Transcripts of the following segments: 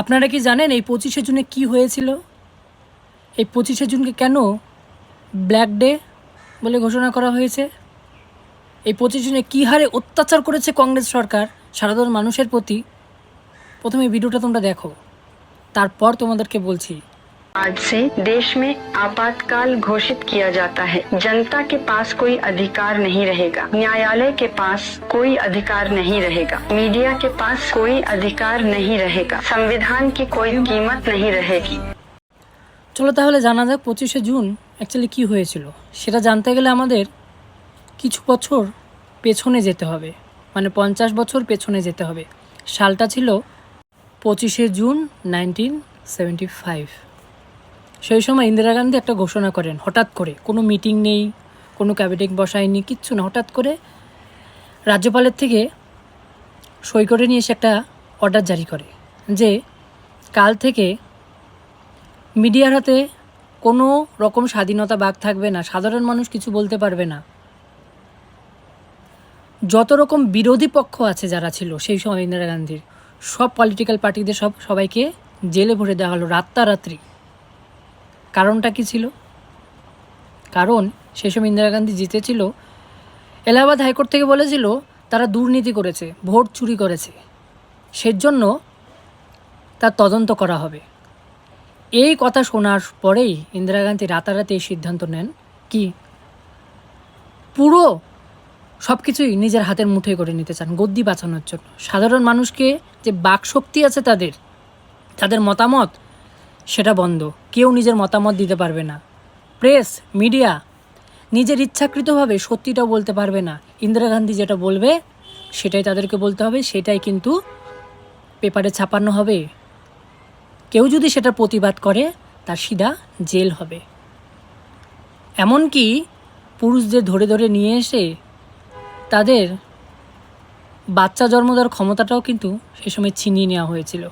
আপনারা কি জানেন এই 25শে জুনে কি হয়েছিল? এই 25শে জুনকে কেন ব্ল্যাক ডে বলে ঘোষণা করা হয়েছে? এই 25 জুনে কী হারে অত্যাচার করেছে কংগ্রেস সরকার সাধারণ মানুষের প্রতি, প্রথমে ভিডিওটা তোমরা দেখো, তারপর তোমাদেরকে বলছি। आज से देश में आपातकाल घोषित किया जाता है। जनता के पास कोई अधिकार नहीं रहेगा, न्यायालय के पास कोई अधिकार नहीं रहेगा, मीडिया के पास कोई अधिकार नहीं रहेगा, संविधान की कोई कीमत नहीं रहेगी। চলো তাহলে জানা যাক 25শে জুন অ্যাকচুয়ালি কী হয়েছিল। সেটা জানতে গেলে আমাদের কিছু বছর পেছনে যেতে হবে, মানে 50 বছর পেছনে যেতে হবে। সালটা ছিল 25শে জুন 1975। সেই সময় ইন্দিরা গান্ধী একটা ঘোষণা করেন হঠাৎ করে, কোনো মিটিং নেই, কোনো ক্যাবিনেট বসায়নি, কিচ্ছু না, হঠাৎ করে রাজ্যপালের থেকে সই করে নিয়ে এসে একটা অর্ডার জারি করে যে কাল থেকে মিডিয়ার হাতে কোনো রকম স্বাধীনতা বাক থাকবে না, সাধারণ মানুষ কিছু বলতে পারবে না। যত রকম বিরোধী পক্ষ আছে যারা ছিল সেই সময় ইন্দিরা গান্ধীর, সব পলিটিক্যাল পার্টিদের সবাইকে জেলে ভরে দেওয়া হলো রাতারাত্রি। কারণটা কি ছিল? কারণ সেই সময় ইন্দিরা গান্ধী জিতেছিল, এলাহাবাদ হাইকোর্ট থেকে বলেছিল তারা দুর্নীতি করেছে, ভোট চুরি করেছে, সেজন্য তার তদন্ত করা হবে। এই কথা শোনার পরেই ইন্দিরা গান্ধী রাতারাতি এই সিদ্ধান্ত নেন কি পুরো সব কিছুই নিজের হাতের মুঠোয় করে নিতে চান গদ্দি বাঁচানোর জন্য। সাধারণ মানুষকে যে বাকশক্তি আছে তাদের মতামত সেটা বন্ধ, কেউ নিজের মতামত দিতে পারবে না। প্রেস মিডিয়া নিজের ইচ্ছাকৃতভাবে সত্যিটা বলতে পারবে না। ইন্দিরা গান্ধী যেটা বলবে সেটাই তাদেরকে বলতে হবে, সেটাই কিন্তু পেপারে ছাপানো হবে। কেউ যদি সেটা প্রতিবাদ করে তার সিধা জেল হবে। এমনকি পুরুষদের ধরে ধরে নিয়ে এসে তাদের বাচ্চা জন্ম দেওয়ার ক্ষমতাটাও কিন্তু সে সময় ছিনিয়ে নেওয়া হয়েছিল।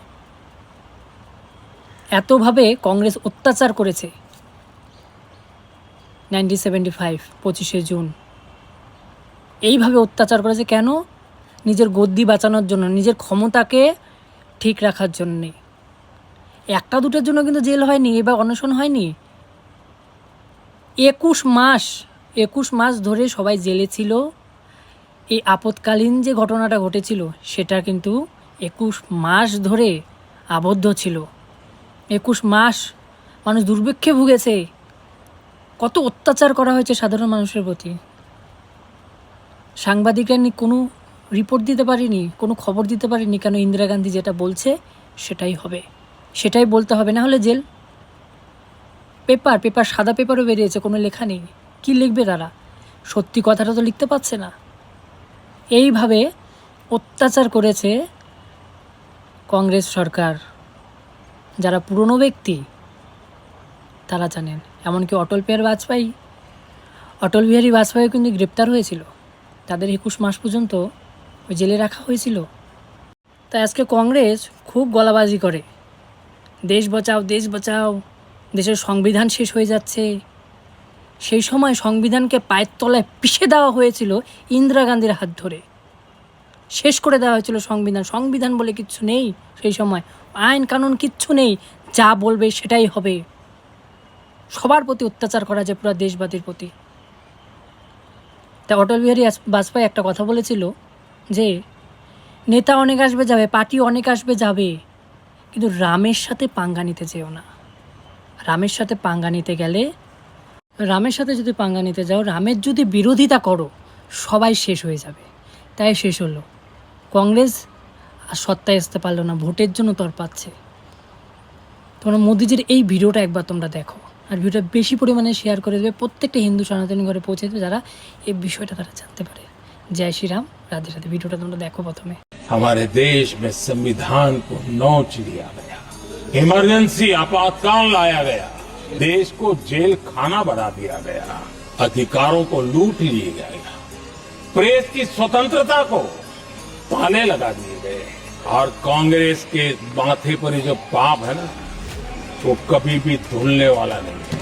এতভাবে কংগ্রেস অত্যাচার করেছে 1975 25শে জুন। এইভাবে অত্যাচার করেছে কেন? নিজের গদ্দি বাঁচানোর জন্য, নিজের ক্ষমতাকে ঠিক রাখার জন্যে। একটা দুটোর জন্য কিন্তু জেল হয়নি, এবার অনশন হয়নি। 21 মাস ধরে সবাই জেলে ছিল। এই আপৎকালীন যে ঘটনাটা ঘটেছিল সেটা কিন্তু 21 মাস ধরে আবদ্ধ ছিল। 21 মাস মানুষ দুর্ভিক্ষে ভুগেছে। কত অত্যাচার করা হয়েছে সাধারণ মানুষের প্রতি। সাংবাদিকরা কোনো রিপোর্ট দিতে পারেনি, কোনো খবর দিতে পারেনি, কেন? ইন্দিরা গান্ধী যেটা বলছে সেটাই হবে, সেটাই বলতে হবে, না হলে জেল। পেপার সাদা পেপারও বেরিয়েছে, কোনো লেখা নেই। কি লিখবে তারা? সত্যি কথাটা তো লিখতে পারছে না। এইভাবে অত্যাচার করেছে কংগ্রেস সরকার। যারা পুরনো ব্যক্তি তারা জানেন। এমনকি অটল বিহারী বাজপেয়ী কিন্তু গ্রেপ্তার হয়েছিল, তাদের 21 মাস পর্যন্ত ওই জেলে রাখা হয়েছিল। তাই আজকে কংগ্রেস খুব গলাবাজি করে, দেশ বাঁচাও, দেশ বাঁচাও, দেশের সংবিধান শেষ হয়ে যাচ্ছে। সেই সময় সংবিধানকে পায়ের তলায় পিষে দেওয়া হয়েছিল ইন্দিরা গান্ধীর হাত ধরে, শেষ করে দেওয়া হয়েছিল সংবিধান বলে কিচ্ছু নেই। সেই সময় আইন কানুন কিচ্ছু নেই, যা বলবে সেটাই হবে। সবার প্রতি অত্যাচার করা যায়, পুরো দেশবাদীর প্রতি। তা অটল বিহারী বাজপেয়ী একটা কথা বলেছিল যে নেতা অনেক আসবে যাবে, পার্টি অনেক আসবে যাবে, কিন্তু রামের সাথে পাঙ্গা নিতে যেও না। রামের সাথে পাঙ্গা নিতে গেলে, রামের সাথে যদি পাঙ্গা নিতে যাও, রামের যদি বিরোধিতা করো, সবাই শেষ হয়ে যাবে। তাই শেষ হলো। কংগ্রেস আর সত্তায় আসতে পারলো না, ভোটের জন্য তরপাচ্ছে। তোমরা মোদিজির এই ভিডিওটা একবার তোমরা দেখো, আর ভিডিওটা বেশি পরিমাণে শেয়ার করে দেবে, প্রত্যেকটা হিন্দু সনাতনী ঘরে পৌঁছে দেবে, যারা এই বিষয়টা তারা জানতে পারে। জয় শ্রীরাম, রাধে রাধে। ভিডিওটা তোমরা দেখো প্রথমে। हमारे देश में संविधान को नोच लिया गया, इमरजेंसी आपातकाल लाया गया, देश को जेल खाना बना दिया गया, अधिकारों को लूट लिया गया, प्रेस की स्वतंत्रता को ताले लगा दिए गए, और कांग्रेस के माथे पर जो पाप है ना, वो कभी भी धुलने वाला नहीं है।